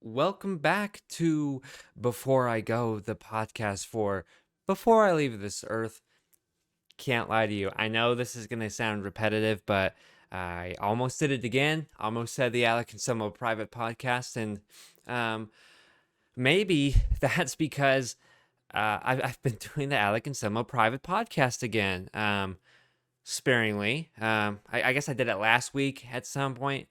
Welcome back to Before I Go, the podcast for Before I Leave this earth. Can't lie to you. I know this is going to sound repetitive, but I almost did it again. Almost said the Alec and Summo private podcast. And um, maybe that's because I've been doing the Alec and Summo private podcast again. Sparingly. I guess I did it last week at some point.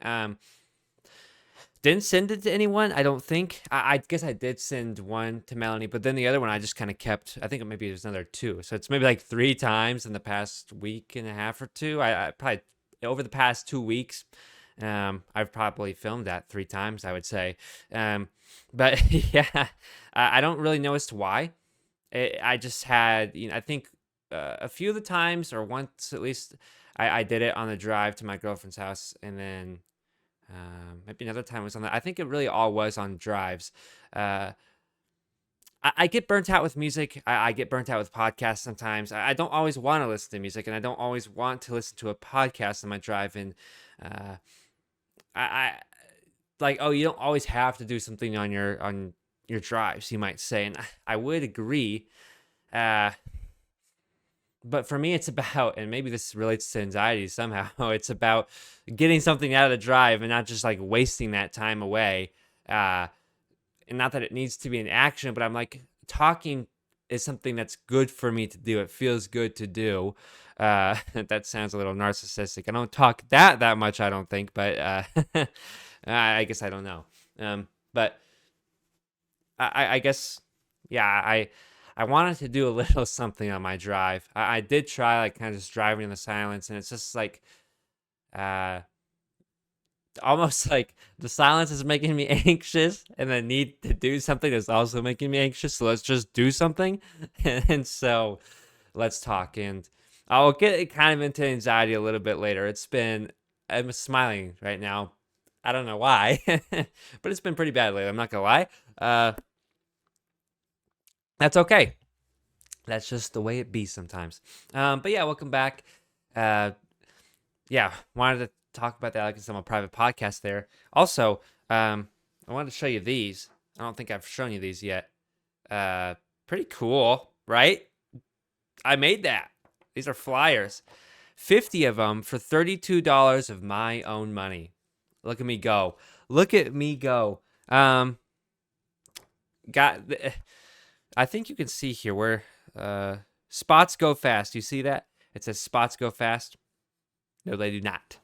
Didn't send it to anyone, I don't think. I guess I did send one to Melanie, but then the other one I just kind of kept. I think maybe there's another two. So it's maybe like three times in the past week and a half or two. I probably over the past 2 weeks, I've probably filmed that three times, I would say. But yeah, I don't really know as to why. I just had, I think a few of the times, or once at least, I did it on the drive to my girlfriend's house, and then maybe another time was on that. I think it really all was on drives. Uh, I get burnt out with music. I get burnt out with podcasts sometimes. I don't always want to listen to music, and I don't always want to listen to a podcast on my drive. And uh, I like, oh, you don't always have to do something on your drives, you might say, and I would agree. Uh, but for me, it's about, and maybe this relates to anxiety somehow. It's about getting something out of the drive and not just like wasting that time away. Uh, and not that it needs to be an action, but I'm like, talking is something that's good for me to do. It feels good to do. That sounds a little narcissistic. I don't talk that much, I don't think, but I guess I don't know. But I guess, yeah, I wanted to do a little something on my drive. I did try like kind of just driving in the silence, and it's just like uh almost like the silence is making me anxious, and the need to do something is also making me anxious. So let's just do something. And so let's talk. And I'll get kind of into anxiety a little bit later. I'm smiling right now. I don't know why, but it's been pretty bad lately. I'm not gonna lie. That's okay. That's just the way it be sometimes. But yeah, welcome back. Uh, yeah, wanted to talk about that like it's on a private podcast there. Also, I wanted to show you these. I don't think I've shown you these yet. Uh, Pretty cool, right? I made that. These are flyers. 50 of them for $32 of my own money. Look at me go. Look at me go. Got I think you can see here where spots go fast. You see that? It says spots go fast. No, they do not.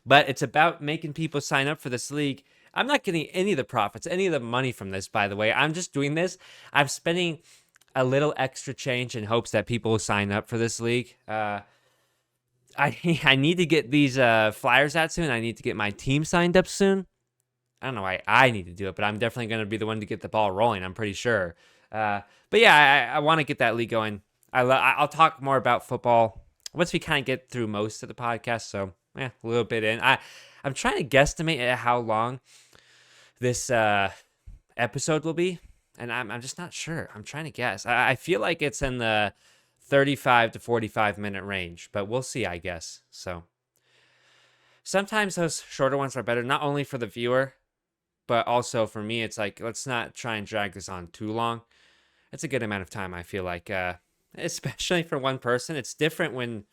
But it's about making people sign up for this league. I'm not getting any of the profits, any of the money from this, by the way. I'm just doing this. I'm spending a little extra change in hopes that people will sign up for this league. I need to get these flyers out soon. I need to get my team signed up soon. I don't know why I need to do it, but I'm definitely going to be the one to get the ball rolling. I'm pretty sure. But yeah, I want to get that league going. I'll talk more about football once we kind of get through most of the podcast. So yeah, a little bit in. I'm trying to guesstimate at how long this episode will be, and I'm just not sure. I'm trying to guess. I feel like it's in the 35 to 45 minute range, but we'll see, I guess. So sometimes those shorter ones are better, not only for the viewer, but also for me. It's like, let's not try and drag this on too long. It's a good amount of time, I feel like, especially for one person. It's different when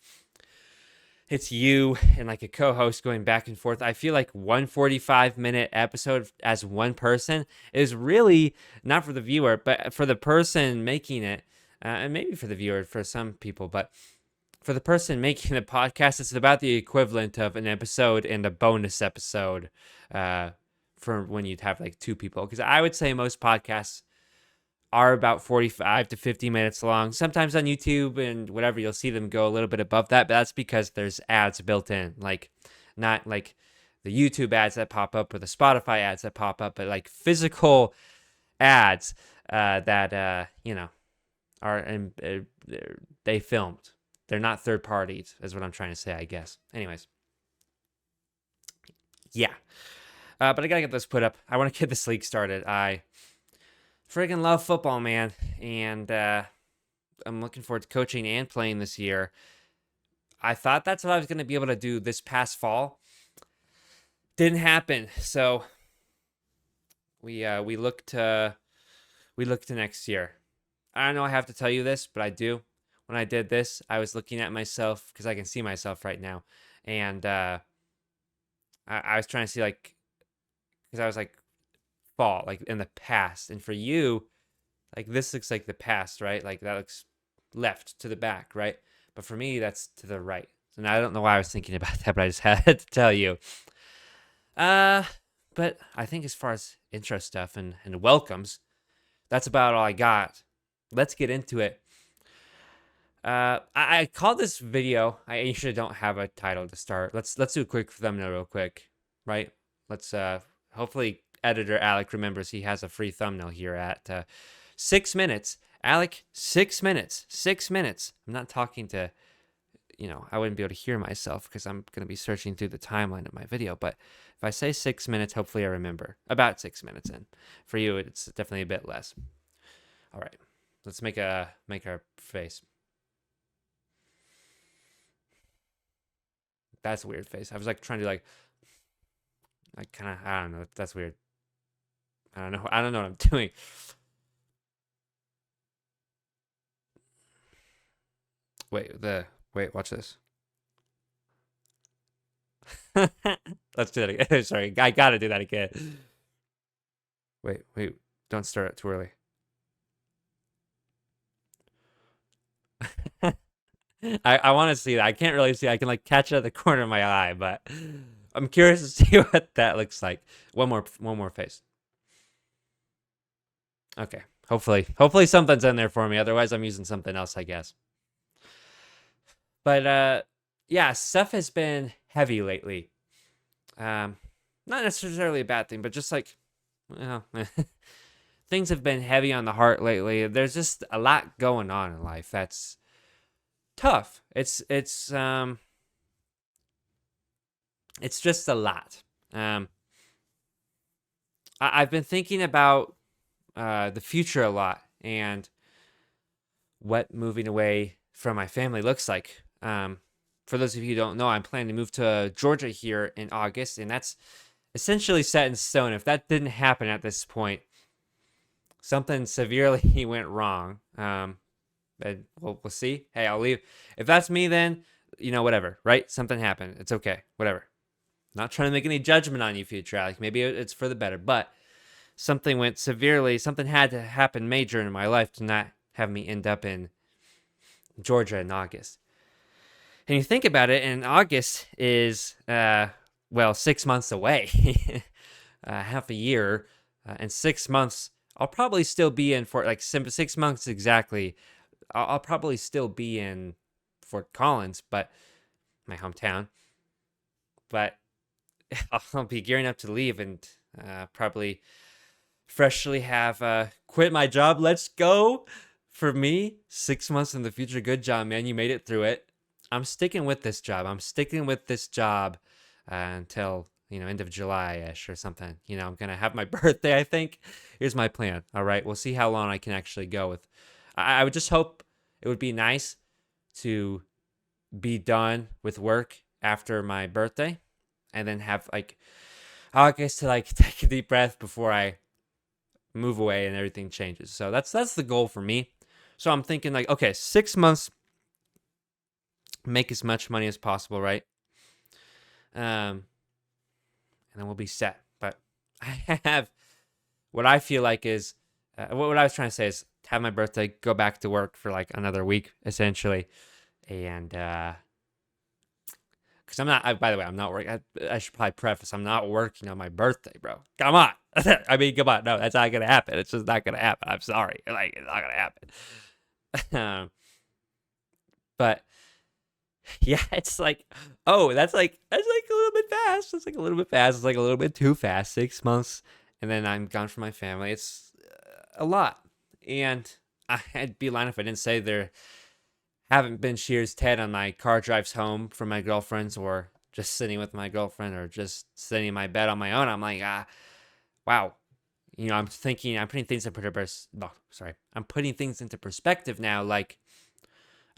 it's you and like a co-host going back and forth. I feel like 145-minute episode as one person is really not for the viewer, but for the person making it, and maybe for the viewer for some people, but for the person making the podcast, it's about the equivalent of an episode and a bonus episode, for when you'd have like two people. Because I would say most podcasts are about 45 to 50 minutes long. Sometimes on YouTube and whatever, you'll see them go a little bit above that, but that's because there's ads built in. Like, not like the YouTube ads that pop up or the Spotify ads that pop up, but like physical ads that, are they filmed. They're not third parties, is what I'm trying to say, I guess. Anyways. Yeah. But I gotta get this put up. I want to get this league started. I friggin' love football, man. And I'm looking forward to coaching and playing this year. I thought that's what I was going to be able to do this past fall. Didn't happen. So we look to next year. I don't know I have to tell you this, but I do. When I did this, I was looking at myself because I can see myself right now, and I was trying to see like because I was like fall like in the past, and for you, like this looks like the past, right? Like that looks left to the back, right? But for me, that's to the right. So now I don't know why I was thinking about that, but I just had to tell you. Uh, but I think as far as intro stuff and welcomes, that's about all I got. Let's get into it. I called this video. I usually don't have a title to start. Let's do a quick thumbnail real quick, right? Let's hopefully editor Alec remembers he has a free thumbnail here at 6 minutes. Alec, 6 minutes. 6 minutes. I'm not talking to, I wouldn't be able to hear myself because I'm going to be searching through the timeline of my video. But if I say 6 minutes, hopefully I remember. About 6 minutes in. For you, it's definitely a bit less. All right. Let's make our face. That's a weird face. I was like trying to kind of, I don't know. That's weird. I don't know. I don't know what I'm doing. Wait, watch this. Let's do that again. Sorry, I gotta do that again. Wait, don't start it too early. I want to see that. I can't really see. I can like catch it at the corner of my eye, but I'm curious to see what that looks like. One more face. Okay. Hopefully something's in there for me. Otherwise, I'm using something else, I guess. But yeah, stuff has been heavy lately. Not necessarily a bad thing, but just like, well, things have been heavy on the heart lately. There's just a lot going on in life that's tough. It's just a lot. I've been thinking about the future a lot and what moving away from my family looks like. For those of you who don't know, I'm planning to move to Georgia here in August, and that's essentially set in stone. If that didn't happen at this point, something severely went wrong. And we'll see. Hey, I'll leave. If that's me, then whatever, right? Something happened. It's okay. Whatever. Not trying to make any judgment on you, future Alec. Maybe it's for the better, but something had to happen major in my life to not have me end up in Georgia in August. And you think about it, and August is 6 months away, half a year, and 6 months. I'll probably still be in for like 6 months exactly. I'll probably still be in Fort Collins, but my hometown. But I'll be gearing up to leave and probably freshly have quit my job. Let's go. For me, 6 months in the future. Good job, man. You made it through it. I'm sticking with this job. Until end of July-ish or something. I'm gonna have my birthday, I think. Here's my plan. All right, we'll see how long I can actually go with. I would just hope it would be nice to be done with work after my birthday, and then have like August to like take a deep breath before I move away and everything changes. So that's the goal for me. So I'm thinking like, okay, 6 months, make as much money as possible, right? And then we'll be set. But I have what I feel like is what I was trying to say is have my birthday, go back to work for like another week essentially, and because I'm not. By the way, I'm not working. I should probably preface: I'm not working on my birthday, bro. Come on. I mean, come on. No, that's not gonna happen. It's just not gonna happen. I'm sorry. Like, it's not gonna happen. But yeah, it's like, oh, that's like a little bit fast. It's like a little bit fast. It's like a little bit too fast. 6 months, and then I'm gone from my family. It's a lot, and I'd be lying if I didn't say there haven't been shears 10 on my car drives home from my girlfriend's, or just sitting with my girlfriend, or just sitting in my bed on my own. I'm like, wow. I'm putting things I'm putting things into perspective now. Like,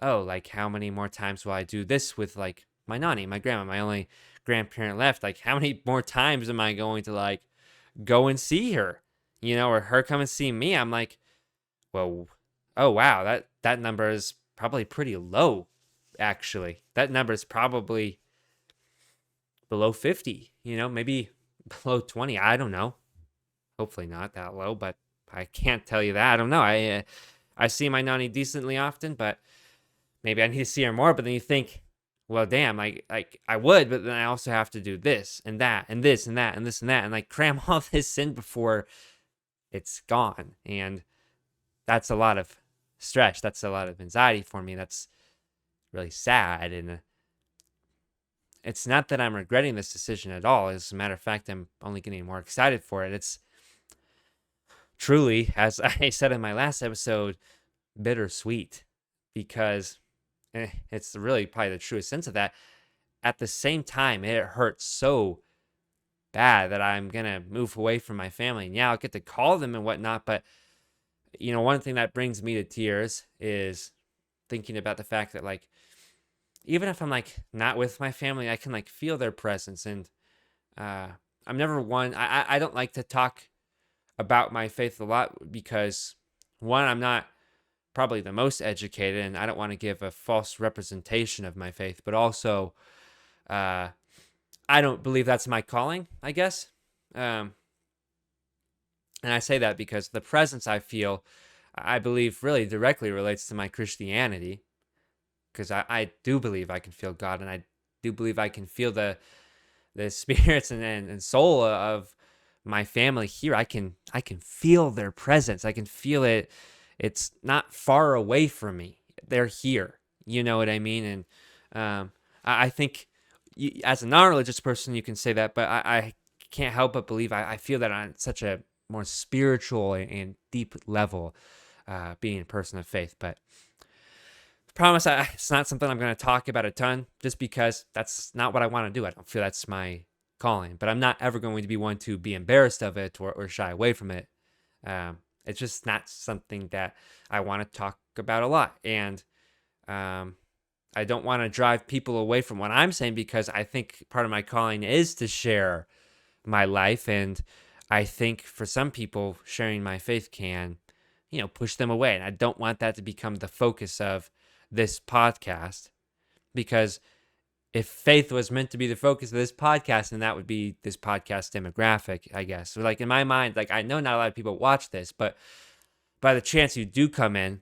oh, like how many more times will I do this with like my nanny, my grandma, my only grandparent left? Like, how many more times am I going to like go and see her? or her come and see me, I'm like, well, oh wow, that number is probably pretty low, actually. That number is probably below 50, maybe below 20. I don't know. Hopefully not that low, but I can't tell you that. I don't know. I see my nanny decently often, but maybe I need to see her more. But then you think, well, damn, like I would, but then I also have to do this and that and this and that and this and that and like cram all this in before it's gone. And that's a lot of stress. That's a lot of anxiety for me. That's really sad. And it's not that I'm regretting this decision at all. As a matter of fact, I'm only getting more excited for it. It's truly, as I said in my last episode, bittersweet, because it's really probably the truest sense of that. At the same time, it hurts so bad that I'm gonna move away from my family. And yeah, I'll get to call them and whatnot, but one thing that brings me to tears is thinking about the fact that, like, even if I'm like not with my family, I can like feel their presence. And uh I'm never one. I don't like to talk about my faith a lot because, one, I'm not probably the most educated, and I don't want to give a false representation of my faith, but also uh I don't believe that's my calling, I guess. um and I say that because the presence I feel, I believe, really directly relates to my Christianity, because I do believe I can feel God, and I do believe I can feel the spirits and soul of my family here. I can feel their presence. I can feel it. It's not far away from me. They're here. You know what I mean? And I think as a non-religious person, you can say that, but I can't help but believe I feel that on such a more spiritual and deep level, being a person of faith. But promise it's not something I'm going to talk about a ton, just because that's not what I want to do. I don't feel that's my calling, but I'm not ever going to be one to be embarrassed of it or shy away from it. It's just not something that I want to talk about a lot. And um, I don't want to drive people away from what I'm saying, because I think part of my calling is to share my life. And I think for some people, sharing my faith can, push them away. And I don't want that to become the focus of this podcast, because if faith was meant to be the focus of this podcast, then that would be this podcast demographic, I guess. So, like, in my mind, like, I know not a lot of people watch this, but by the chance you do come in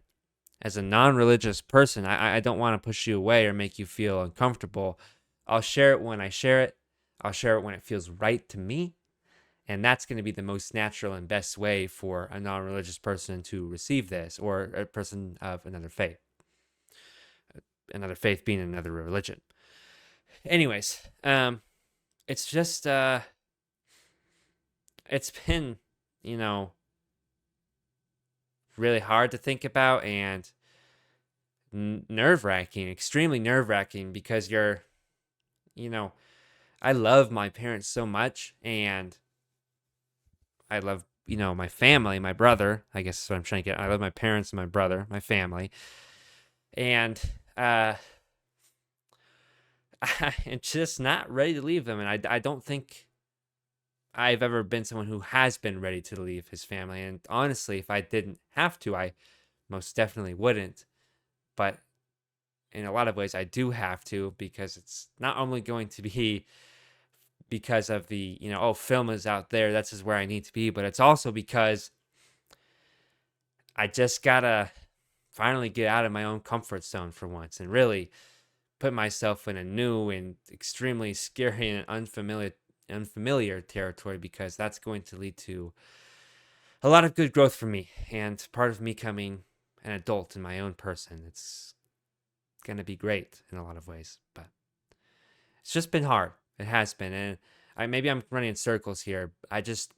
as a non-religious person, I don't want to push you away or make you feel uncomfortable. I'll share it when I share it. I'll share it when it feels right to me. And that's going to be the most natural and best way for a non-religious person to receive this, or a person of another faith being another religion. Anyways, it's just it's been, you know, really hard to think about, and nerve-wracking, extremely nerve-wracking, because you know, I love my parents so much, and I love, my family, my brother, I guess is what I'm trying to get. I love my parents and my brother, my family. And I'm just not ready to leave them. And I don't think I've ever been someone who has been ready to leave his family. And honestly, if I didn't have to, I most definitely wouldn't. But in a lot of ways, I do have to, because it's not only going to be because of the, oh, film is out there, that's just where I need to be, but it's also because I just gotta finally get out of my own comfort zone for once, and really put myself in a new and extremely scary and unfamiliar territory, because that's going to lead to a lot of good growth for me, and part of me becoming an adult in my own person. It's going to be great in a lot of ways, but it's just been hard. It has been. And maybe I'm running in circles here. I just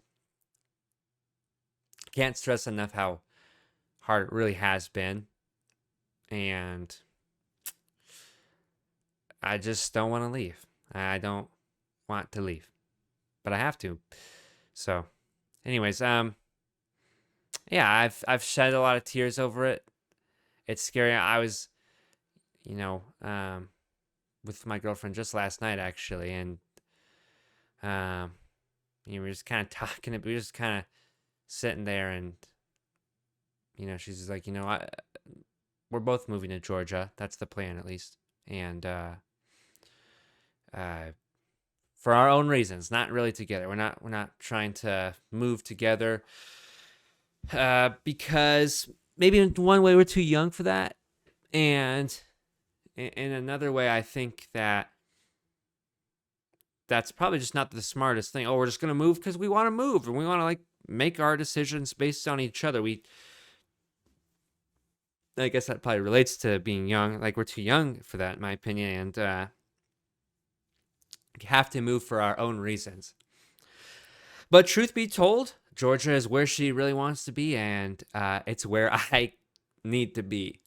can't stress enough how hard it really has been. And I just don't want to leave. I don't want to leave, but I have to. So, anyways, yeah, I've shed a lot of tears over it. It's scary. I was, you know, um, with my girlfriend just last night, actually, and we were just kind of talking. We were just kind of sitting there, and she's just like, we're both moving to Georgia. That's the plan, at least. And uh, for our own reasons, not really together. We're not trying to move together because maybe in one way we're too young for that, and in another way, I think that's probably just not the smartest thing. Oh, we're just gonna move because we want to move and we want to like make our decisions based on each other. I guess that probably relates to being young. Like, we're too young for that, in my opinion, and have to move for our own reasons. But truth be told, Georgia is where she really wants to be, and it's where I need to be.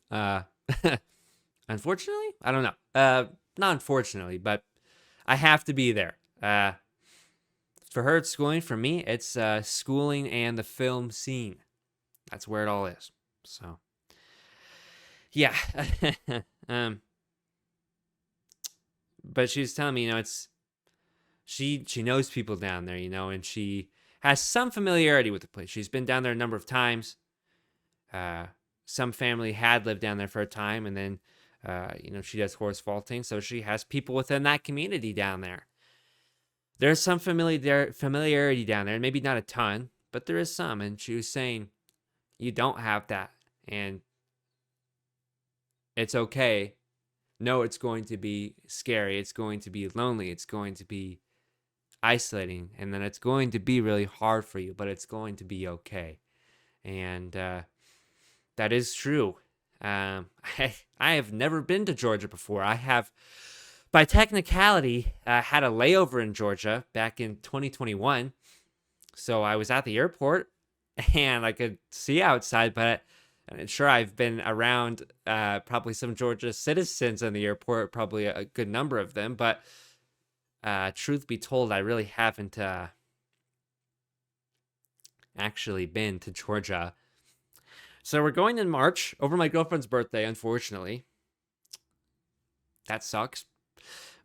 Unfortunately, I don't know. Not unfortunately, but I have to be there. For her, it's schooling. For me, it's schooling and the film scene. That's where it all is. So, yeah. But she was telling me, it's she knows people down there, and she has some familiarity with the place. She's been down there a number of times. Some family had lived down there for a time, and then she does horse vaulting, so she has people within that community down there. There's some familiarity down there, maybe not a ton, but there is some. And she was saying, you don't have that, and it's okay. No, it's going to be scary. It's going to be lonely. It's going to be isolating, and then it's going to be really hard for you, but it's going to be okay. And that is true. I have never been to Georgia before. I have, by technicality, had a layover in Georgia back in 2021. So I was at the airport and I could see outside, but I'm sure I've been around probably some Georgia citizens in the airport, probably a good number of them. But truth be told, I really haven't actually been to Georgia. So we're going in March over my girlfriend's birthday, unfortunately. That sucks.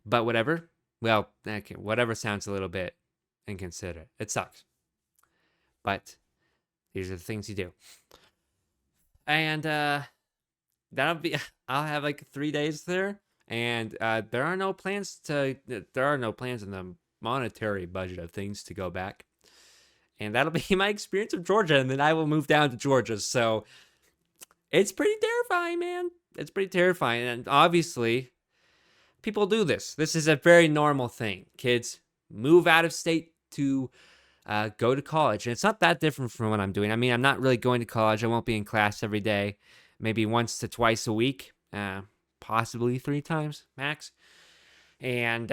But whatever. Well, okay, whatever sounds a little bit inconsiderate. It sucks. But these are the things you do. And I'll have like 3 days there. And there are no plans in the monetary budget of things to go back. And that'll be my experience of Georgia, and then I will move down to Georgia. So it's pretty terrifying, man. It's pretty terrifying. And obviously, people do this. This is a very normal thing. Kids move out of state to go to college. And it's not that different from what I'm doing. I mean, I'm not really going to college. I won't be in class every day. Maybe once to twice a week. Possibly 3 times max. And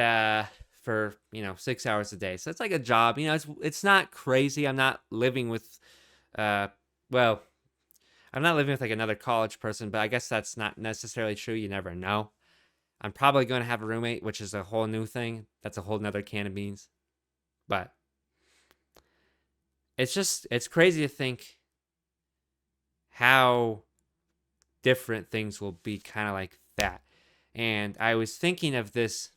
for 6 hours a day, so it's like a job. It's not crazy. I'm not living with I'm not living with like another college person, but I guess that's not necessarily true. You never know. I'm probably going to have a roommate, which is a whole new thing. That's a whole nother can of beans. But it's crazy to think how different things will be kind of like that. And I was thinking of this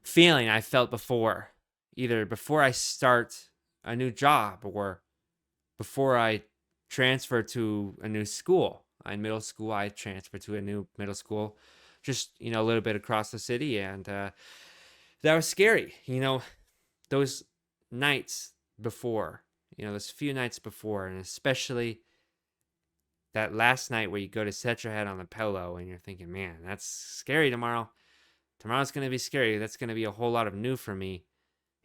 feeling I felt before, either before I start a new job or before I transfer to a new school. In middle school, I transferred to a new middle school, just a little bit across the city, and that was scary. Those nights before, those few nights before, and especially that last night where you go to set your head on the pillow and you're thinking, man, that's scary tomorrow. Tomorrow's going to be scary. That's going to be a whole lot of new for me.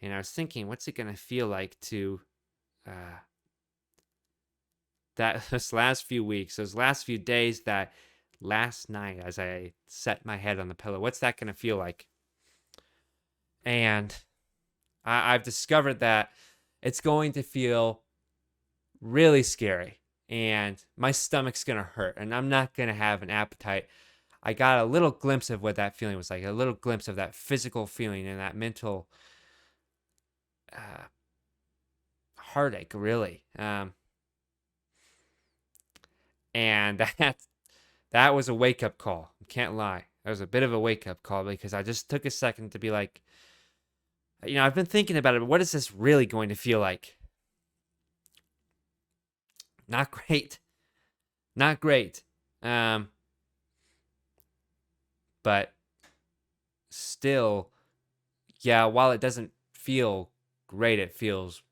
And I was thinking, what's it going to feel like to those last few weeks, those last few days, that last night as I set my head on the pillow, what's that going to feel like? And I've discovered that it's going to feel really scary. And my stomach's going to hurt. And I'm not going to have an appetite. I got a little glimpse of what that feeling was like, a little glimpse of that physical feeling and that mental heartache, really. And that was a wake-up call. Can't lie. That was a bit of a wake-up call, because I just took a second to be like, I've been thinking about it, but what is this really going to feel like? Not great. Not great. But still, yeah, while it doesn't feel great, it feels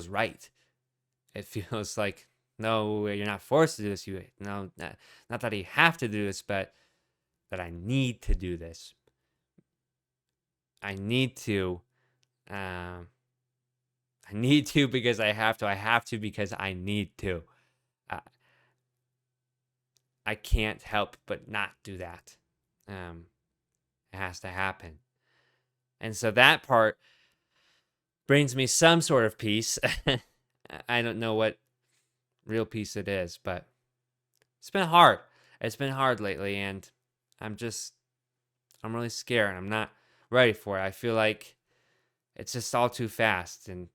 right. It feels like, no, you're not forced to do this. Not that you have to do this, but that I need to do this. I need to. I need to because I have to. I have to because I need to. Uh, I can't help but not do that. It has to happen. And so that part brings me some sort of peace. I don't know what real peace it is, but it's been hard. It's been hard lately, and I'm really scared. I'm not ready for it. I feel like it's just all too fast, and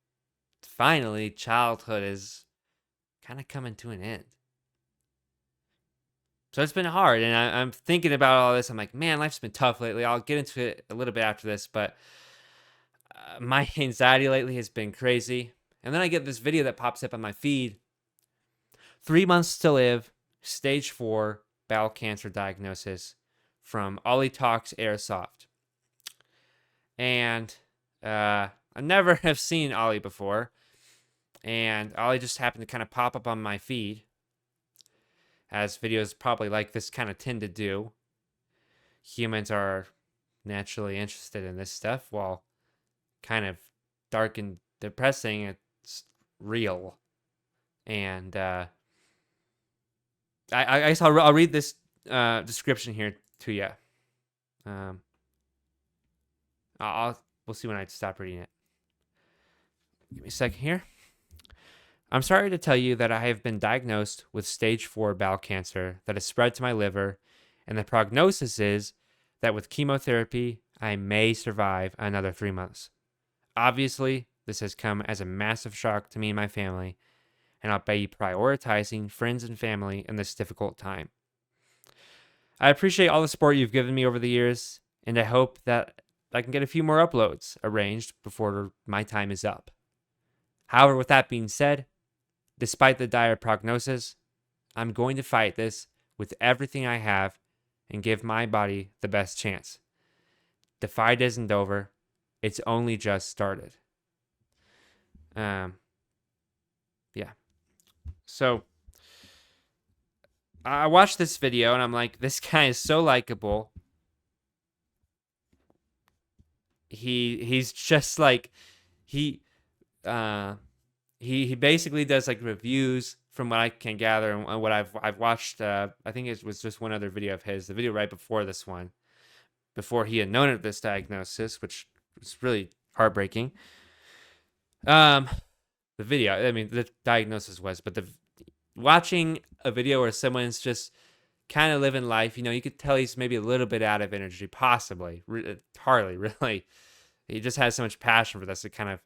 finally, childhood is kind of coming to an end. So it's been hard, and I'm thinking about all this. I'm like, man, life's been tough lately. I'll get into it a little bit after this, but my anxiety lately has been crazy. And then I get this video that pops up on my feed. 3 months to live, stage 4 bowel cancer diagnosis from Ollie Talks Airsoft. And I never have seen Ollie before. And Ollie just happened to kind of pop up on my feed, as videos probably like this kind of tend to do. Humans are naturally interested in this stuff, while kind of dark and depressing, it's real. And I guess I'll read this description here to you. We'll see when I stop reading it. Give me a second here. I'm sorry to tell you that I have been diagnosed with stage 4 bowel cancer that has spread to my liver, and the prognosis is that with chemotherapy, I may survive another 3 months. Obviously, this has come as a massive shock to me and my family, and I'll be prioritizing friends and family in this difficult time. I appreciate all the support you've given me over the years, and I hope that I can get a few more uploads arranged before my time is up. However, with that being said, despite the dire prognosis, I'm going to fight this with everything I have and give my body the best chance. The fight isn't over. It's only just started. Yeah. So I watched this video and I'm like, this guy is so likable. He's just like, he basically does like reviews from what I can gather and what I've watched. I think it was just one other video of his, the video right before this one, before he had known of this diagnosis, which was really heartbreaking. The video, I mean, the diagnosis was, but watching a video where someone's just kind of living life, you could tell he's maybe a little bit out of energy, possibly, hardly, really. He just has so much passion for this. It kind of,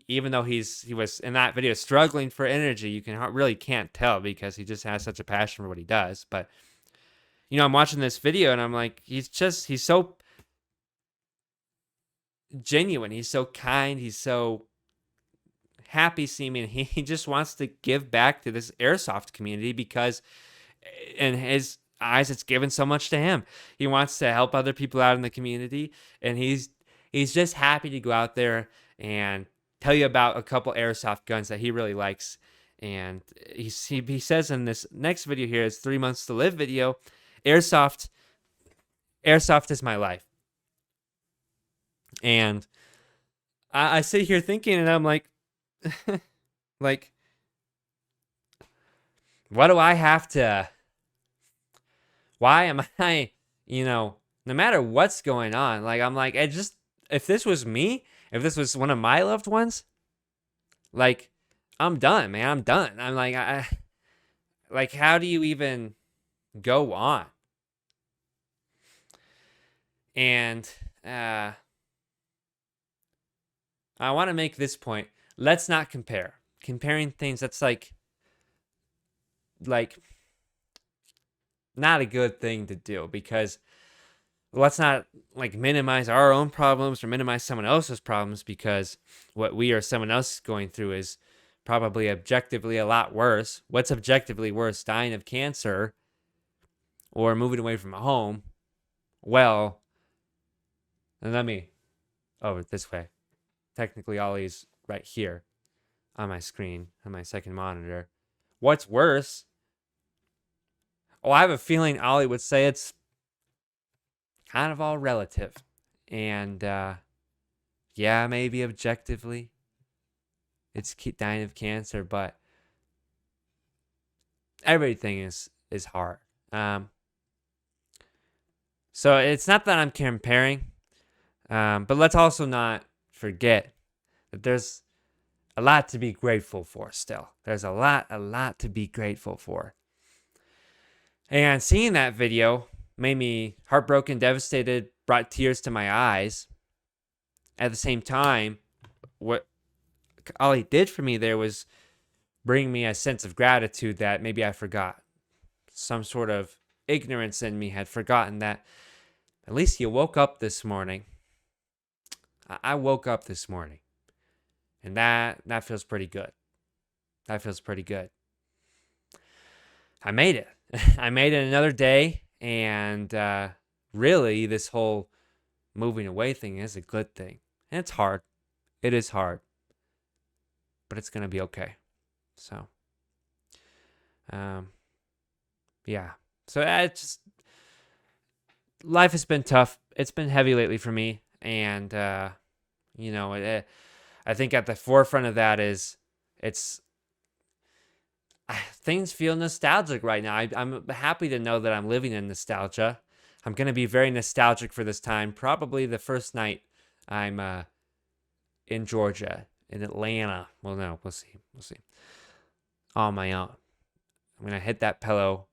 even though he was in that video struggling for energy, you really can't tell because he just has such a passion for what he does. But I'm watching this video and I'm like, he's so genuine, he's so kind, he's so happy seeming. He just wants to give back to this airsoft community because in his eyes it's given so much to him. He wants to help other people out in the community, and he's just happy to go out there and tell you about a couple airsoft guns that he really likes. And he says in this next video here, his 3 months to live video, airsoft is my life. And I sit here thinking, and I'm like, like, what do I have to, why am I, no matter what's going on, like, I'm like, if this was me, if this was one of my loved ones, like, I'm done, man. I'm done. I'm like, like, how do you even go on? And I want to make this point. Let's not compare. Comparing things, that's like not a good thing to do, because let's not like minimize our own problems or minimize someone else's problems, because what we or someone else is going through is probably objectively a lot worse. What's objectively worse, dying of cancer or moving away from home? Well, let me, this way. Technically, Ollie's right here on my screen, on my second monitor. What's worse? Oh, I have a feeling Ollie would say it's kind of all relative. And yeah, maybe objectively it's dying of cancer, but everything is hard. So it's not that I'm comparing, but let's also not forget that there's a lot to be grateful for still. There's a lot to be grateful for. And seeing that video made me heartbroken, devastated, brought tears to my eyes. At the same time, what Ollie did for me there was bring me a sense of gratitude that maybe I forgot. Some sort of ignorance in me had forgotten that at least you woke up this morning. I woke up this morning. And that feels pretty good. That feels pretty good. I made it. I made it another day. And really, this whole moving away thing is a good thing. And it's hard. It is hard. But it's going to be okay. So, yeah. So it's just, life has been tough. It's been heavy lately for me. And, I think at the forefront of that is things feel nostalgic right now. I'm happy to know that I'm living in nostalgia. I'm going to be very nostalgic for this time. Probably the first night I'm in Georgia, in Atlanta. Well, no, we'll see. On my own. I'm going to hit that pillow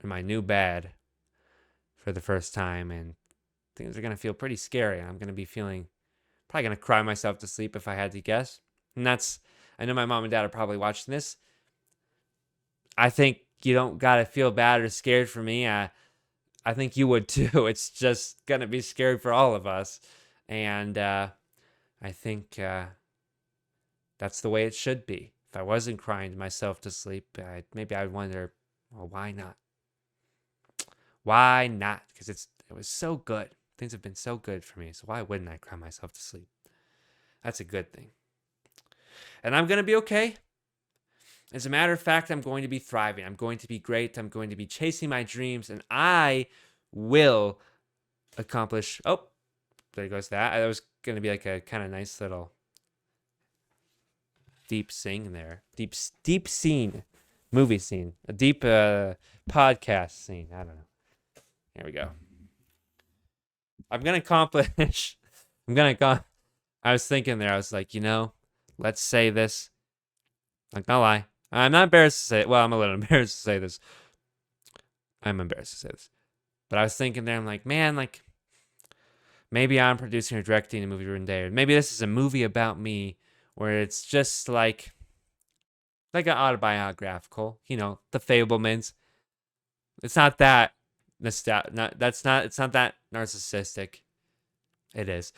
in my new bed for the first time, and things are going to feel pretty scary. I'm going to be feeling, probably going to cry myself to sleep if I had to guess. And I know my mom and dad are probably watching this. I think you don't got to feel bad or scared for me. I think you would too. It's just going to be scary for all of us. And I think that's the way it should be. If I wasn't crying myself to sleep, maybe I'd wonder, well, why not? Why not? Because it was so good. Things have been so good for me. So why wouldn't I cry myself to sleep? That's a good thing. And I'm going to be okay. As a matter of fact, I'm going to be thriving. I'm going to be great. I'm going to be chasing my dreams. And I will accomplish. Oh, there goes that. That was going to be like a kind of nice little deep sing there. Deep scene. Movie scene. A deep podcast scene. I don't know. Here we go. I'm going to accomplish. I was thinking there. I was like, let's say this. Like, no lie. I'm not embarrassed to say it. Well, I'm a little embarrassed to say this. I'm embarrassed to say this. But I was thinking there, I'm like, man, like, maybe I'm producing or directing a movie one day. Or maybe this is a movie about me where it's just like an autobiographical, the Fablemans. It's not that it's not that narcissistic. It is.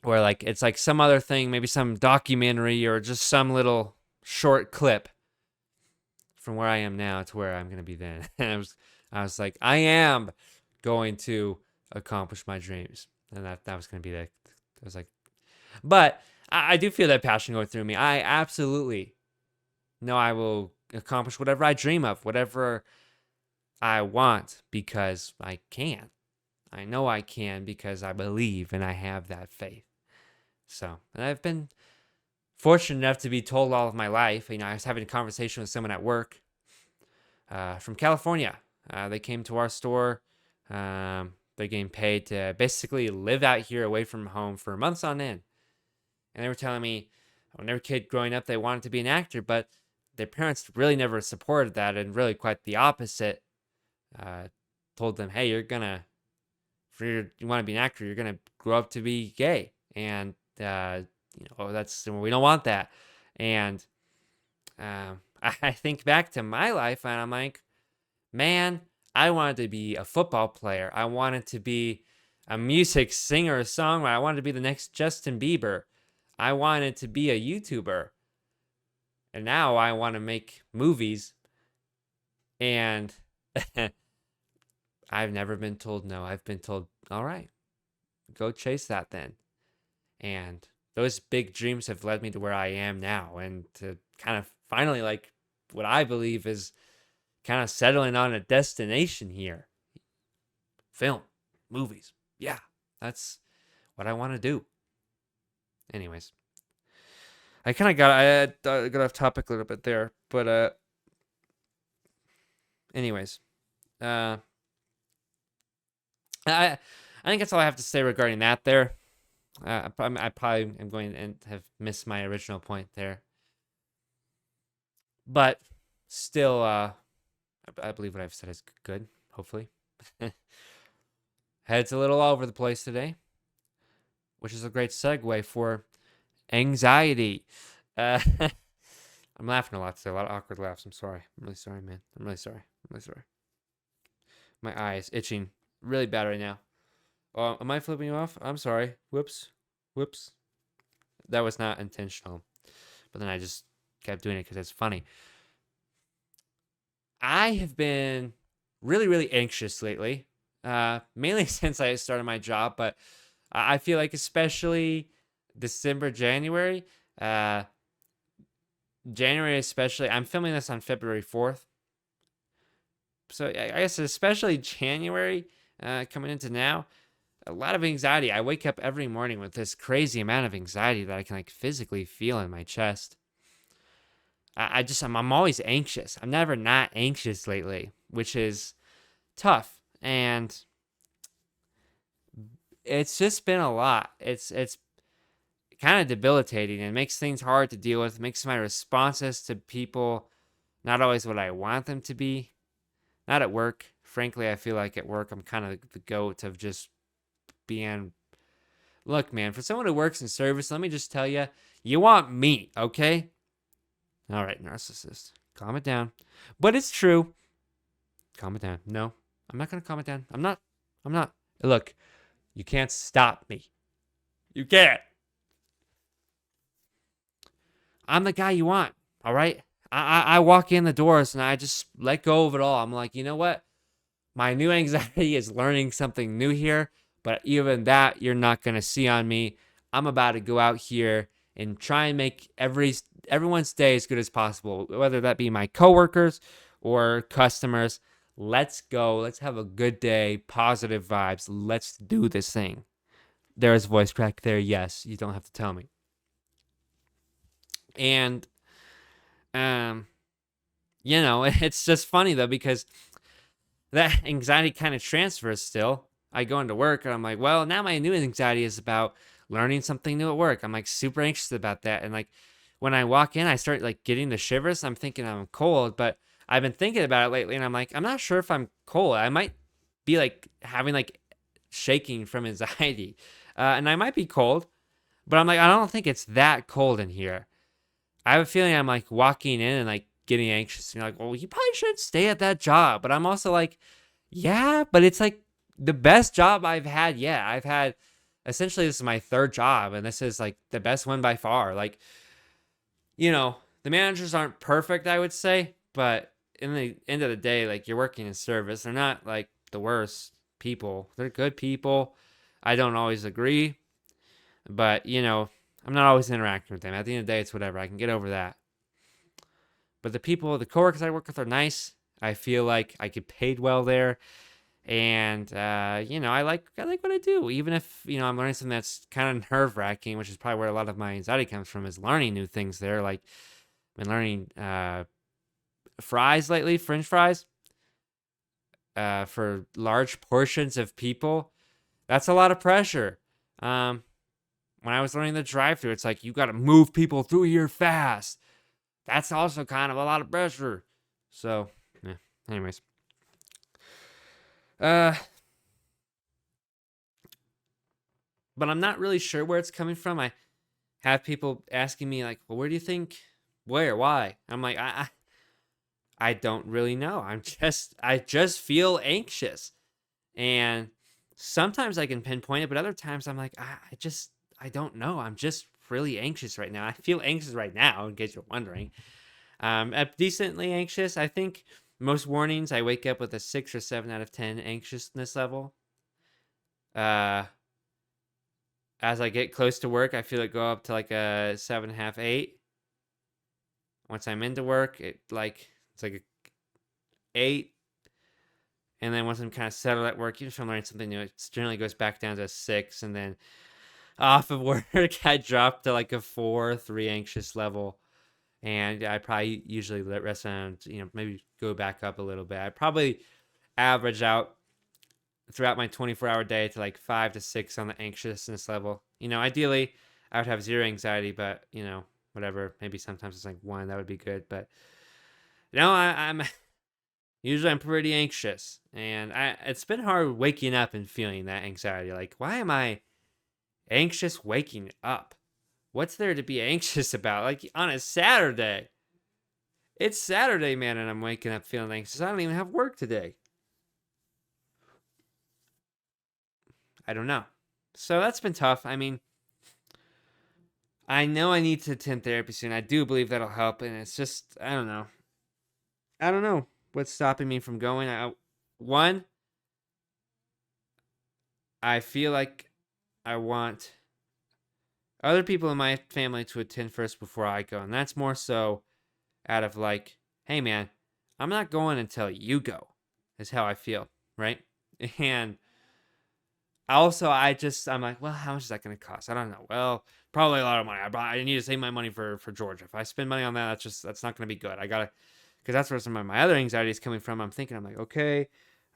Or like it's like some other thing, maybe some documentary or just some little short clip from where I am now to where I'm going to be then. And I was like, I am going to accomplish my dreams. And that was going to be I was like, but I do feel that passion going through me. I absolutely know I will accomplish whatever I dream of, whatever I want, because I can. I know I can because I believe and I have that faith. So, and I've been fortunate enough to be told all of my life. I was having a conversation with someone at work from California. They came to our store. They're getting paid to basically live out here away from home for months on end. And they were telling me when they were a kid growing up, they wanted to be an actor, but their parents really never supported that, and really quite the opposite. Told them, hey, if you want to be an actor, you're going to grow up to be gay. And, we don't want that. And I think back to my life and I'm like, man, I wanted to be a football player. I wanted to be a music singer, songwriter. I wanted to be the next Justin Bieber. I wanted to be a YouTuber, and now I want to make movies, and I've never been told no. I've been told, all right, go chase that then. And those big dreams have led me to where I am now, and to kind of finally, like, what I believe is kind of settling on a destination here. Film, movies. Yeah, that's what I want to do. Anyways, I kind of got off topic a little bit there, but anyways, I I think that's all I have to say regarding that. There, I probably am going to have missed my original point there, but still, I believe what I've said is good. Hopefully, head's a little all over the place today, which is a great segue for anxiety. I'm laughing a lot today. A lot of awkward laughs. I'm sorry. I'm really sorry, man. I'm really sorry. I'm really sorry. My eye is itching really bad right now. Oh, am I flipping you off? I'm sorry. Whoops. Whoops. That was not intentional. But then I just kept doing it because it's funny. I have been really, really anxious lately. Mainly since I started my job, but I feel like especially December, January, January especially. I'm filming this on February 4th. So I guess especially January, coming into now, a lot of anxiety. I wake up every morning with this crazy amount of anxiety that I can like physically feel in my chest. I'm always anxious. I'm never not anxious lately, which is tough. And it's just been a lot. It's kind of debilitating and makes things hard to deal with. It makes my responses to people not always what I want them to be. Not at work. Frankly, I feel like at work I'm kind of the goat of just being. Look, man, for someone who works in service, let me just tell you, you want meat, okay? All right, narcissist. Calm it down. But it's true. Calm it down. No, I'm not going to calm it down. I'm not. Look, you can't stop me. You can't. I'm the guy you want, all right? I walk in the doors and I just let go of it all. I'm like, you know what? My new anxiety is learning something new here, but even that you're not going to see on me. I'm about to go out here and try and make everyone's day as good as possible, whether that be my coworkers or customers. Let's go. Let's have a good day. Positive vibes. Let's do this thing. There's voice crack there. Yes, you don't have to tell me. And it's just funny though, because that anxiety kind of transfers still. I go into work and I'm like, well, now my new anxiety is about learning something new at work. I'm like super anxious about that. And like when I walk in, I start like getting the shivers. I'm thinking I'm cold, but I've been thinking about it lately and I'm like, I'm not sure if I'm cold. I might be like having like shaking from anxiety. And I might be cold, but I'm like, I don't think it's that cold in here. I have a feeling I'm like walking in and like getting anxious. And you're like, well, you probably should stay at that job. But I'm also like, yeah, but it's like the best job I've had yet. I've had essentially this is my third job, and this is like the best one by far. Like, the managers aren't perfect, I would say, but in the end of the day, like you're working in service. They're not like the worst people. They're good people. I don't always agree, but I'm not always interacting with them. At the end of the day, it's whatever. I can get over that. But the coworkers I work with are nice. I feel like I get paid well there, and I like what I do. Even if I'm learning something that's kind of nerve wracking, which is probably where a lot of my anxiety comes from, is learning new things there. Like I've been learning fries lately, French fries, for large portions of people. That's a lot of pressure. When I was learning the drive-through, it's like you got to move people through here fast. That's also kind of a lot of pressure. So, yeah. Anyways, but I'm not really sure where it's coming from. I have people asking me like, "Well, where do you think? Where? Why?" I'm like, I don't really know. I just feel anxious, and sometimes I can pinpoint it, but other times I'm like, I don't know. I'm just really anxious right now. I feel anxious right now, in case you're wondering. I'm decently anxious. I think most mornings I wake up with a 6 or 7 out of 10 anxiousness level. Uh, as I get close to work, I feel it go up to like a 7.5, 8. Once I'm into work, it's like a 8. And then once I'm kind of settled at work, even if I'm learning something new, it generally goes back down to a 6. And then off of work, I drop to like a 4, 3 anxious level. And I probably usually let rest around, maybe go back up a little bit. I probably average out throughout my 24-hour day to like 5 to 6 on the anxiousness level. Ideally, I would have 0 anxiety, but, whatever. Maybe sometimes it's like 1. That would be good. But, I'm usually I'm pretty anxious. And it's been hard waking up and feeling that anxiety. Like, why am I anxious waking up? What's there to be anxious about? Like on a Saturday. It's Saturday, man, and I'm waking up feeling anxious. I don't even have work today. I don't know. So that's been tough. I mean, I know I need to attend therapy soon. I do believe that'll help, and it's just I don't know. I don't know what's stopping me from going. One, I feel like I want other people in my family to attend first before I go, and that's more so out of like, hey man, I'm not going until you go, is how I feel, right? And also, I'm like, well, how much is that going to cost? I don't know. Well, probably a lot of money. I need to save my money for Georgia. If I spend money on that, that's not going to be good. I gotta, because that's where some of my other anxiety is coming from. I'm thinking, I'm like, okay,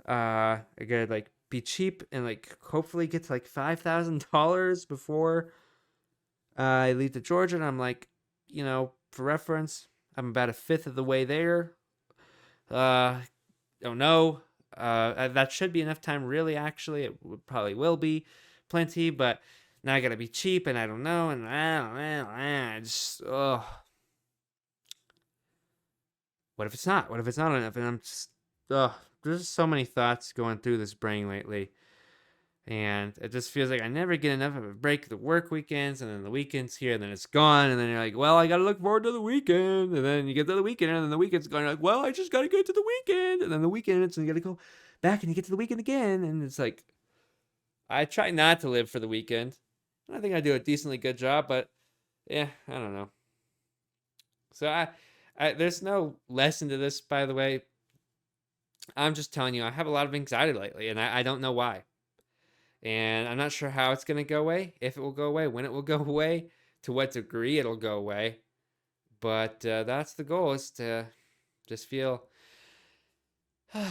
I gotta like be cheap and like hopefully get to like $5,000 before I leave to Georgia. And I'm like, for reference, I'm about a fifth of the way there. Don't know. That should be enough time, really, actually. Probably will be plenty, but now I gotta be cheap, and I don't know, and I just, ugh. What if it's not? What if it's not enough? And I'm just, ugh. There's so many thoughts going through this brain lately. And it just feels like I never get enough of a break. The work weekends, and then the weekend's here, and then it's gone. And then you're like, well, I got to look forward to the weekend. And then you get to the weekend, and then the weekend's gone. You're like, well, I just got to get to the weekend. And then the weekend, and you got to go back, and you get to the weekend again. And it's like, I try not to live for the weekend. And I think I do a decently good job, but yeah, I don't know. So there's no lesson to this, by the way. I'm just telling you, I have a lot of anxiety lately, and I don't know why. And I'm not sure how it's going to go away, if it will go away, when it will go away, to what degree it'll go away. But that's the goal, is to just feel a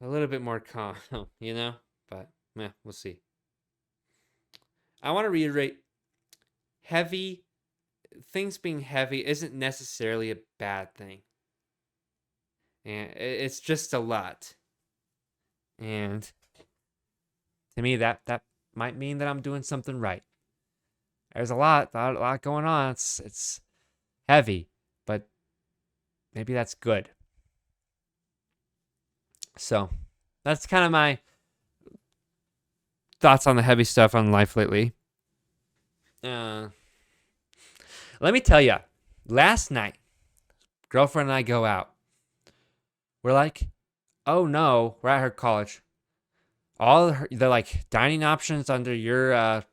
little bit more calm, But yeah, we'll see. I want to reiterate, things being heavy isn't necessarily a bad thing. And it's just a lot. And to me, that might mean that I'm doing something right. There's a lot going on. It's heavy, but maybe that's good. So that's kind of my thoughts on the heavy stuff on life lately. Let me tell you, last night, girlfriend and I go out. We're like, oh no, we're at her college. The like dining options under your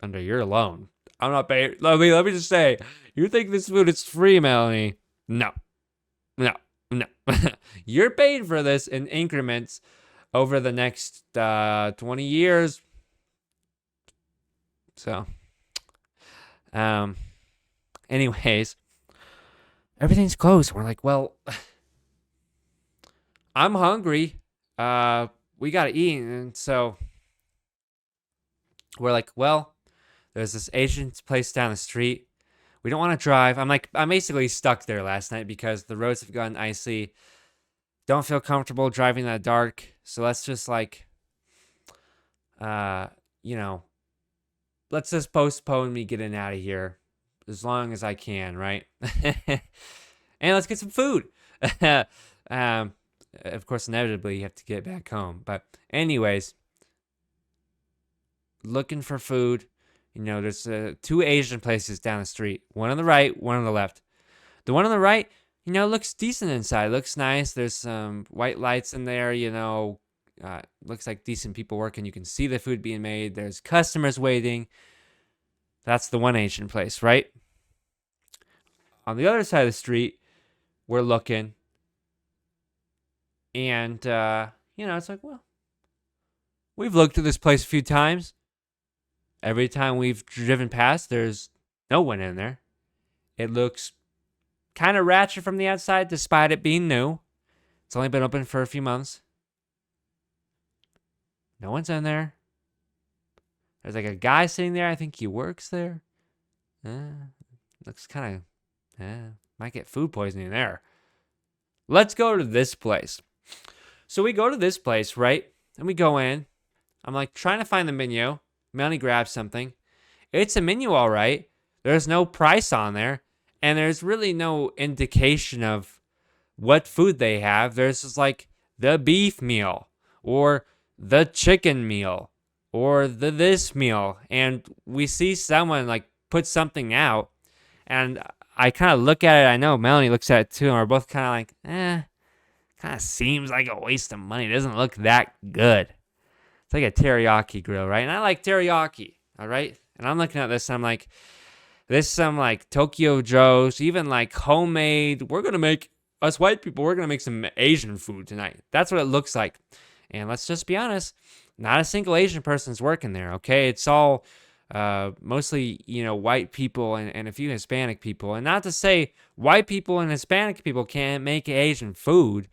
loan. I'm not paying. Let me just say, you think this food is free, Melanie? No. You're paying for this in increments over the next 20 years. So, anyways, everything's closed. We're like, well, I'm hungry. We gotta eat, and so we're like, well, there's this Asian place down the street. We don't want to drive. I'm basically stuck there last night because the roads have gotten icy. Don't feel comfortable driving in the dark. So let's just like, let's just postpone me getting out of here as long as I can, right? And let's get some food. Of course, inevitably you have to get back home. But anyways, looking for food. There's two Asian places down the street. One on the right, one on the left. The one on the right, looks decent inside. Looks nice. There's some white lights in there, looks like decent people working. You can see the food being made. There's customers waiting. That's the one Asian place, right? On the other side of the street, we're looking. And, it's like, well, we've looked at this place a few times. Every time we've driven past, there's no one in there. It looks kind of ratchet from the outside, despite it being new. It's only been open for a few months. No one's in there. There's like a guy sitting there. I think he works there. Looks kind of, might get food poisoning there. Let's go to this place. So we go to this place, right? And we go in. I'm like trying to find the menu. Melanie grabs something. It's a menu, all right. There's no price on there. And there's really no indication of what food they have. There's just like the beef meal or the chicken meal or the this meal. And we see someone like put something out. And I kind of look at it. I know Melanie looks at it too. And we're both kind of like, kind of seems like a waste of money. It doesn't look that good. It's like a teriyaki grill, right? And I like teriyaki, all right? And I'm looking at this, and I'm like, this is some like Tokyo Joe's, even like homemade. We're going to make, us white people, we're going to make some Asian food tonight. That's what it looks like. And let's just be honest, not a single Asian person's working there, okay? It's all mostly, white people and a few Hispanic people. And not to say white people and Hispanic people can't make Asian food,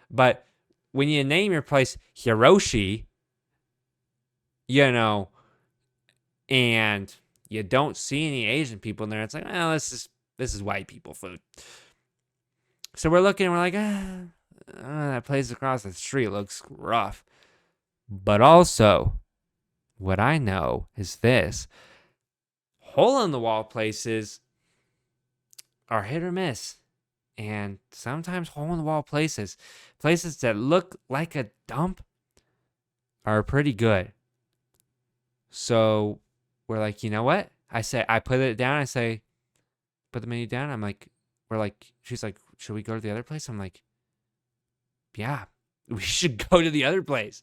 but when you name your place Hiroshi, and you don't see any Asian people in there, it's like, well, this is white people food. So we're looking and we're like, that place across the street looks rough. But also, what I know is this. Hole-in-the-wall places are hit or miss. And sometimes hole-in-the-wall places that look like a dump, are pretty good. So we're like, you know what? I put it down. I say, put the menu down. I'm like, she's like, should we go to the other place? I'm like, yeah, we should go to the other place.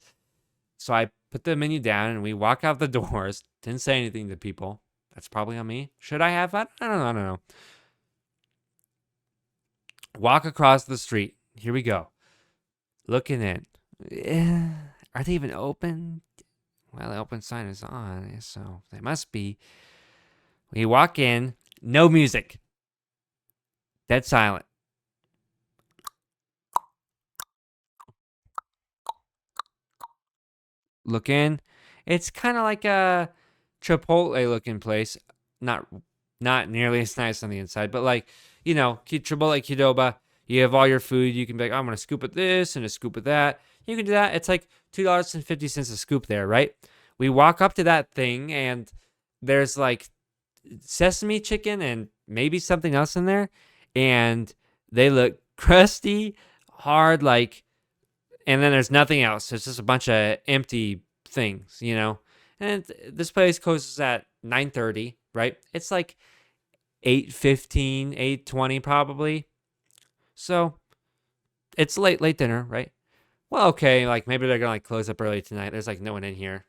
So I put the menu down and we walk out the doors. Didn't say anything to people. That's probably on me. Should I have that? I don't know. Walk across the street. Here we go. Looking in. Are they even open? Well, the open sign is on, so they must be. We walk in, no music. Dead silent. Look in. It's kind of like a Chipotle looking place. Not nearly as nice on the inside, but like, Chipotle Qdoba. You have all your food. You can be like, I'm going to scoop at this and a scoop at that. You can do that. It's like $2.50 a scoop there, right? We walk up to that thing and there's like sesame chicken and maybe something else in there. And they look crusty, hard, like, and then there's nothing else. It's just a bunch of empty things, And this place closes at 9:30, right? It's like 8:15, 8:20 probably. So it's late dinner, right? Well, okay, like maybe they're gonna like close up early tonight. There's like no one in here.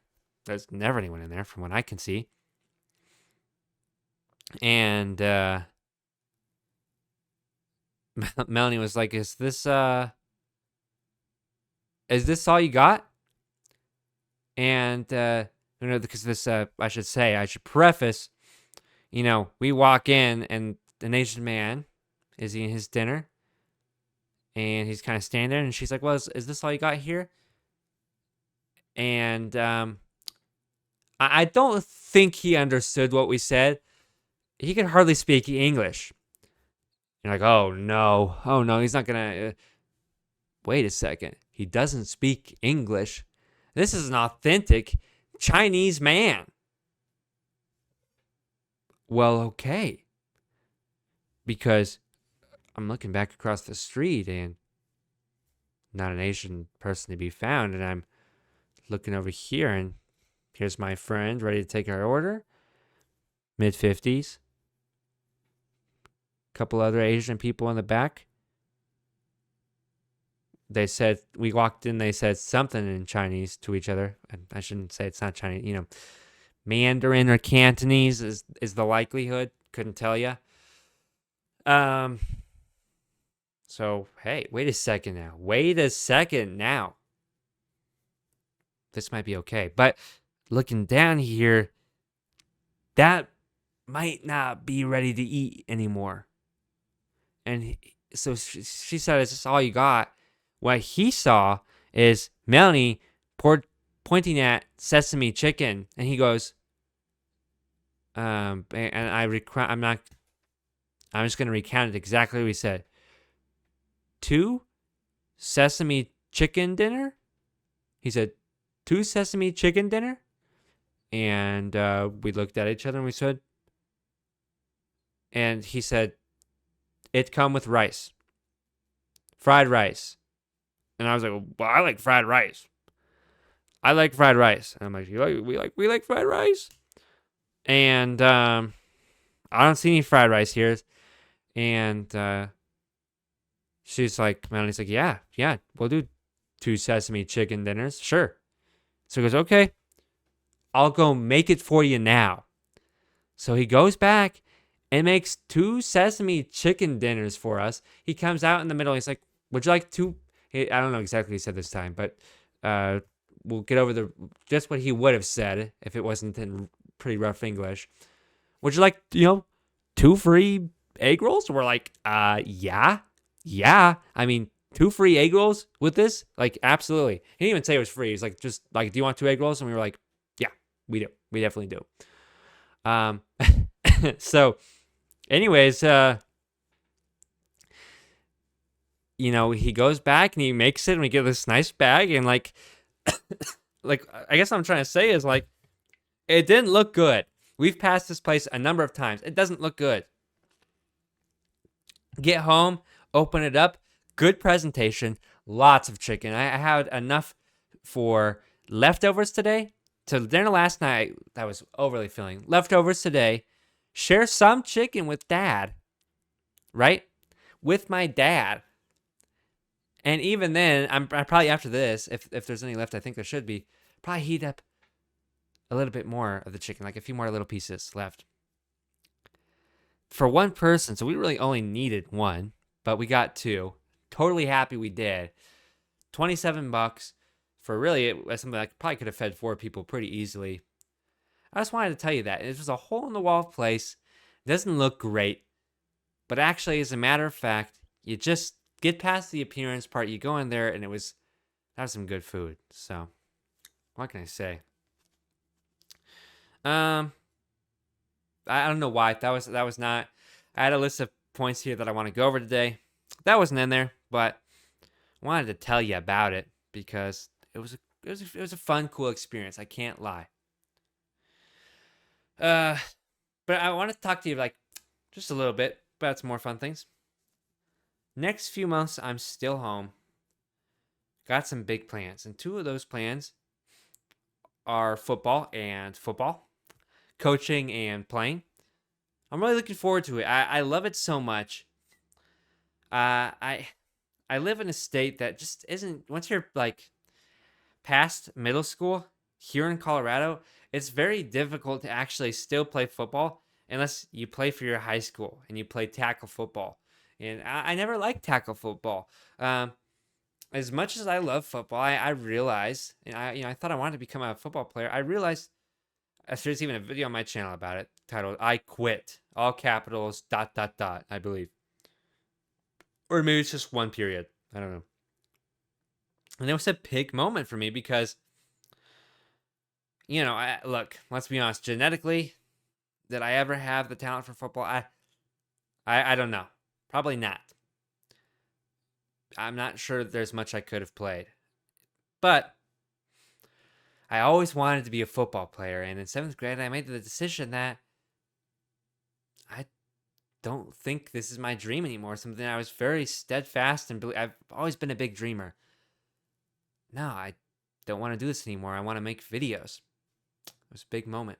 There's never anyone in there from what I can see. And Melanie was like, is this all you got? And because this I should preface, we walk in and an Asian man is eating his dinner. And he's kind of standing there, and she's like, well, is this all you got here? And I don't think he understood what we said. He could hardly speak English. You're like, oh no, he's not gonna. Wait a second, he doesn't speak English. This is an authentic Chinese man. Well, okay. Because I'm looking back across the street and not an Asian person to be found, and I'm looking over here and here's my friend ready to take our order. mid-50s. Couple other Asian people in the back. They said, we walked in, they said something in Chinese to each other. I shouldn't say it's not Chinese, Mandarin or Cantonese is the likelihood. Couldn't tell you. So, hey, wait a second now. This might be okay. But looking down here, that might not be ready to eat anymore. And so she said, is this all you got? What he saw is Melanie pointing at sesame chicken. And he goes, and I'm just going to recount it exactly what he said. 2 sesame chicken dinner? He said, 2 sesame chicken dinner? And we looked at each other and we said, and he said, it come with rice. Fried rice. And I was like, well, I like fried rice. And I'm like, we like fried rice? And I don't see any fried rice here. And she's like, Melanie's like, yeah, we'll do 2 sesame chicken dinners. Sure. So he goes, okay, I'll go make it for you now. So he goes back and makes 2 sesame chicken dinners for us. He comes out in the middle. He's like, would you like 2? I don't know exactly what he said this time, but we'll get over just what he would have said if it wasn't in pretty rough English. Would you like, 2 free egg rolls? We're like, yeah. I mean, 2 free egg rolls with this? Like, absolutely. He didn't even say it was free. He's like, just like, do you want 2 egg rolls? And we were like, yeah, we do. We definitely do. So, anyways, he goes back and he makes it, and we get this nice bag, and like I guess what I'm trying to say is, like, it didn't look good. We've passed this place a number of times. It doesn't look good. Get home, open it up, good presentation, lots of chicken. I had enough for leftovers today. To dinner last night, that was overly filling. Leftovers today. Share some chicken with Dad, right? With my dad. And even then, I'm probably after this, if there's any left, I think there should be, probably heat up a little bit more of the chicken, like a few more little pieces left. For one person, so we really only needed 1, but we got 2. Totally happy we did. $27 for really something that probably could have fed 4 people pretty easily. I just wanted to tell you that. It was a hole-in-the-wall place. It doesn't look great. But actually, as a matter of fact, you just get past the appearance part. You go in there, and that was some good food. So, what can I say? I don't know why. That was not. I had a list of points here that I want to go over today. That wasn't in there, but I wanted to tell you about it because it was a fun, cool experience. I can't lie. But I want to talk to you like just a little bit about some more fun things. Next few months, I'm still home. Got some big plans, and 2 of those plans are football, coaching and playing. I'm really looking forward to it. I love it so much. I live in a state that just isn't. Once you're like past middle school here in Colorado, it's very difficult to actually still play football unless you play for your high school and you play tackle football. And I never liked tackle football. As much as I love football, I realize, and I thought I wanted to become a football player. I realized there's even a video on my channel about it titled "I Quit," all capitals, ... I believe, or maybe it's just 1 period. I don't know. And it was a big moment for me because, look, let's be honest. Genetically, did I ever have the talent for football? I don't know. Probably not. I'm not sure there's much I could have played. But I always wanted to be a football player. And in 7th grade, I made the decision that I don't think this is my dream anymore. Something I was very steadfast and I've always been a big dreamer. No, I don't want to do this anymore. I want to make videos. It was a big moment.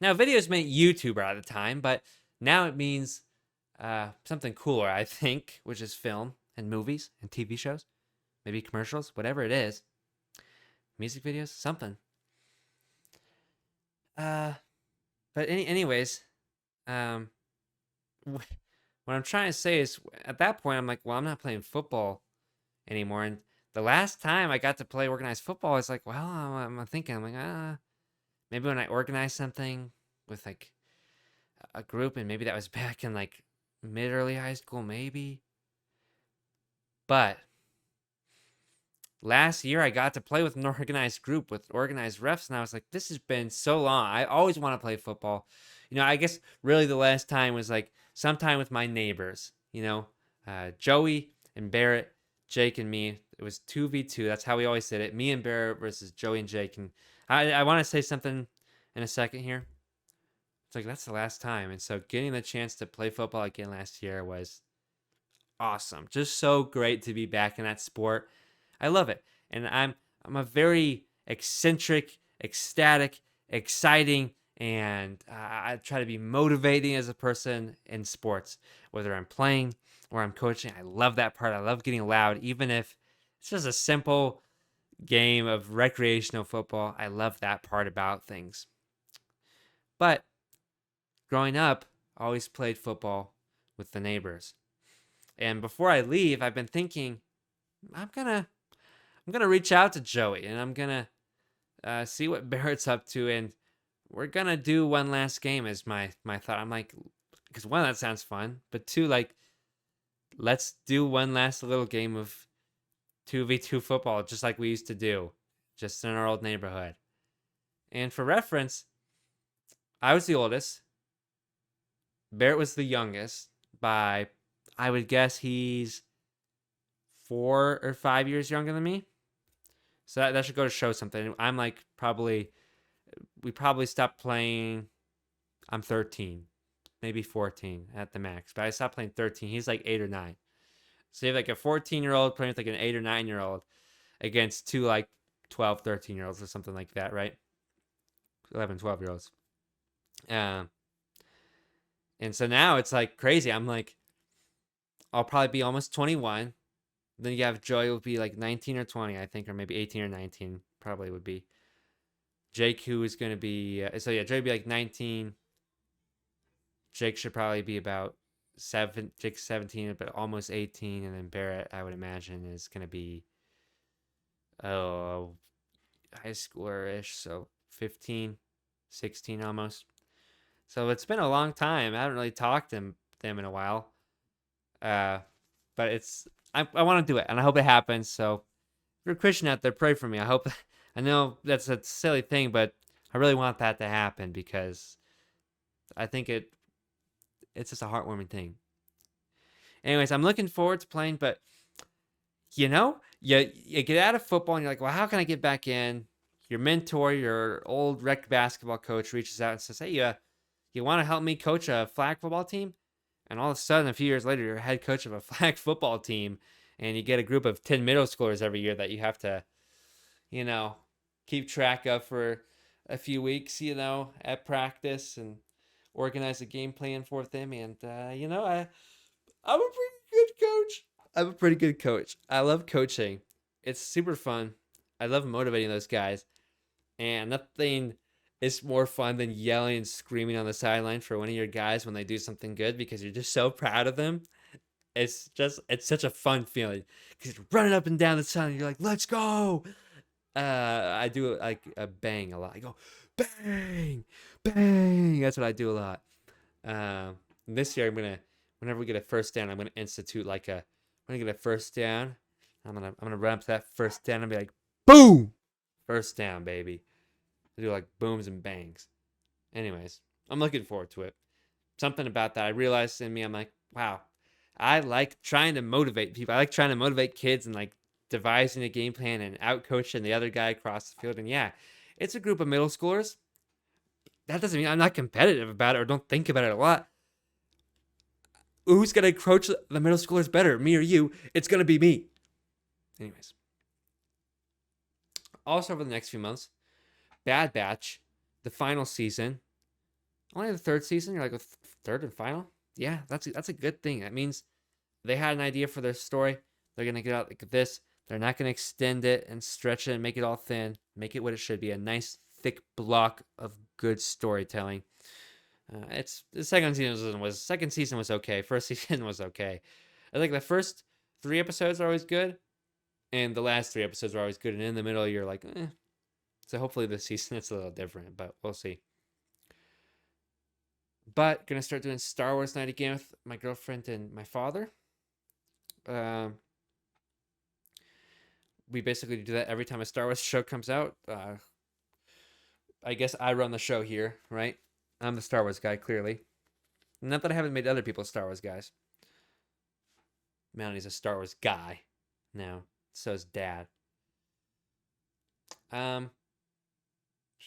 Now, videos meant YouTuber at the time, but now it means something cooler, I think, which is film and movies and TV shows, maybe commercials, whatever it is, music videos, something. Uh, but anyways, um, what I'm trying to say is, at that point, I'm like, well, I'm not playing football anymore. And the last time I got to play organized football, I was like, well, I'm thinking, I'm like, maybe when I organized something with like a group, and maybe that was back in like mid early high school, maybe. But last year I got to play with an organized group with organized refs, and I was like, this has been so long. I always want to play football. I guess really the last time was like sometime with my neighbors, Joey and Barrett, Jake and me. It was 2v2. That's how we always did it. Me and Barrett versus Joey and Jake. And I want to say something in a second here. It's like that's the last time. And so getting the chance to play football again last year was awesome. Just so great to be back in that sport. I love it. And I'm a very eccentric, ecstatic, exciting, and I try to be motivating as a person in sports, whether I'm playing or I'm coaching. I love that part. I love getting loud, even if it's just a simple game of recreational football. I love that part about things. But growing up, I always played football with the neighbors. And before I leave, I've been thinking, I'm gonna reach out to Joey, and I'm gonna see what Barrett's up to, and we're gonna do one last game. As my thought, I'm like, because one, that sounds fun, but two, like, let's do one last little game of 2v2 football, just like we used to do, just in our old neighborhood. And for reference, I was the oldest. Barrett was the youngest by, I would guess he's 4 or 5 years younger than me. So that should go to show something. I'm like we probably stopped playing. I'm 13, maybe 14 at the max, but I stopped playing 13. He's like 8 or 9. So you have like a 14-year-old playing with like an 8 or 9-year-old against two like 12, 13-year-olds or something like that, right? 11, 12-year-olds. And so now it's like crazy. I'm like, I'll probably be almost 21. Then you have Joy will be like 19 or 20, I think, or maybe 18 or 19, probably would be. Jake, who is going to be, Joy would be like 19. Jake should probably be about Jake's 17, but almost 18. And then Barrett, I would imagine, is going to be, oh, high schooler ish. So 15, 16 almost. So it's been a long time. I haven't really talked to them in a while. But I want to do it, and I hope it happens. So if you're a Christian out there, pray for me. I know that's a silly thing, but I really want that to happen because I think it's just a heartwarming thing. Anyways, I'm looking forward to playing, but you get out of football and you're like, well, how can I get back in? Your mentor, your old rec basketball coach, reaches out and says, hey, you want to help me coach a flag football team? And all of a sudden, a few years later, you're head coach of a flag football team, and you get a group of 10 middle schoolers every year that you have to, keep track of for a few weeks, at practice and organize a game plan for them. And, I'm a pretty good coach. I'm a pretty good coach. I love coaching. It's super fun. I love motivating those guys. And nothing is more fun than yelling and screaming on the sideline for one of your guys when they do something good because you're just so proud of them. It's such a fun feeling because you're running up and down the sideline. You're like, let's go. I do like a bang a lot. I go, bang, bang. That's what I do a lot. This year whenever we get a first down, I'm gonna institute like when I get a first down, I'm gonna run up to that first down and be like, boom, first down, baby. I do like booms and bangs. Anyways, I'm looking forward to it. Something about that I realized in me. I'm like, wow, I like trying to motivate people. I like trying to motivate kids and like devising a game plan and out coaching the other guy across the field. And yeah, it's a group of middle schoolers. That doesn't mean I'm not competitive about it or don't think about it a lot. Who's gonna coach the middle schoolers better, me or you? It's gonna be me. Anyways, also over the next few months, Bad Batch, the final season, Only the third season. You're like, third and final? Yeah, that's a good thing. That means they had an idea for their story. They're gonna get out like this. They're not gonna extend it and stretch it and make it all thin. Make it what it should be, a nice thick block of good storytelling. It's the second season was okay. First season was okay. I think the first 3 episodes are always good, and the last 3 episodes are always good, and in the middle you're like, eh. So hopefully this season it's a little different, but we'll see. But gonna start doing Star Wars night again with my girlfriend and my father. Um, we basically do that every time a Star Wars show comes out. I guess I run the show here, right? I'm the Star Wars guy, clearly. Not that I haven't made other people Star Wars guys. Melanie's a Star Wars guy now. So is Dad. So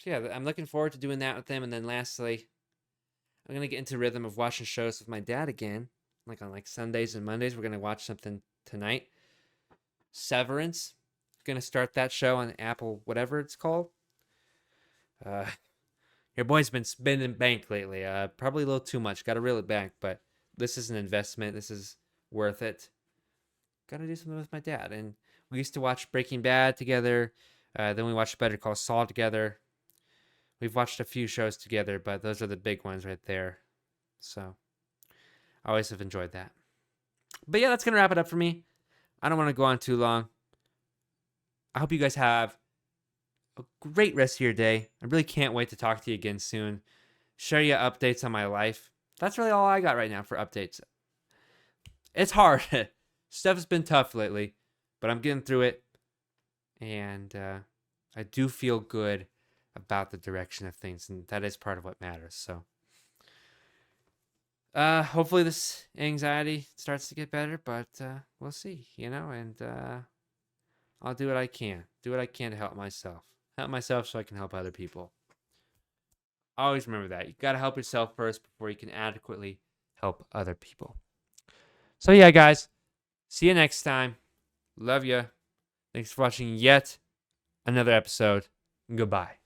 yeah, I'm looking forward to doing that with them. And then lastly, I'm gonna get into rhythm of watching shows with my dad again. Like on like Sundays and Mondays, we're gonna watch something tonight. Severance. Gonna start that show on Apple, whatever it's called. Uh, your boy's been spending bank lately. Probably a little too much. Got to reel it back, but this is an investment. This is worth it. Got to do something with my dad. And we used to watch Breaking Bad together. Then we watched Better Call Saul together. We've watched a few shows together, but those are the big ones right there. So I always have enjoyed that. But yeah, that's gonna wrap it up for me. I don't want to go on too long. I hope you guys have a great rest of your day. I really can't wait to talk to you again soon. Share you updates on my life. That's really all I got right now for updates. It's hard. Stuff has been tough lately, but I'm getting through it. And I do feel good about the direction of things, and that is part of what matters. So hopefully this anxiety starts to get better, but we'll see, and I'll do what I can. Do what I can to help myself. Help myself so I can help other people. Always remember that. You got to help yourself first before you can adequately help other people. So yeah, guys. See you next time. Love ya. Thanks for watching yet another episode. Goodbye.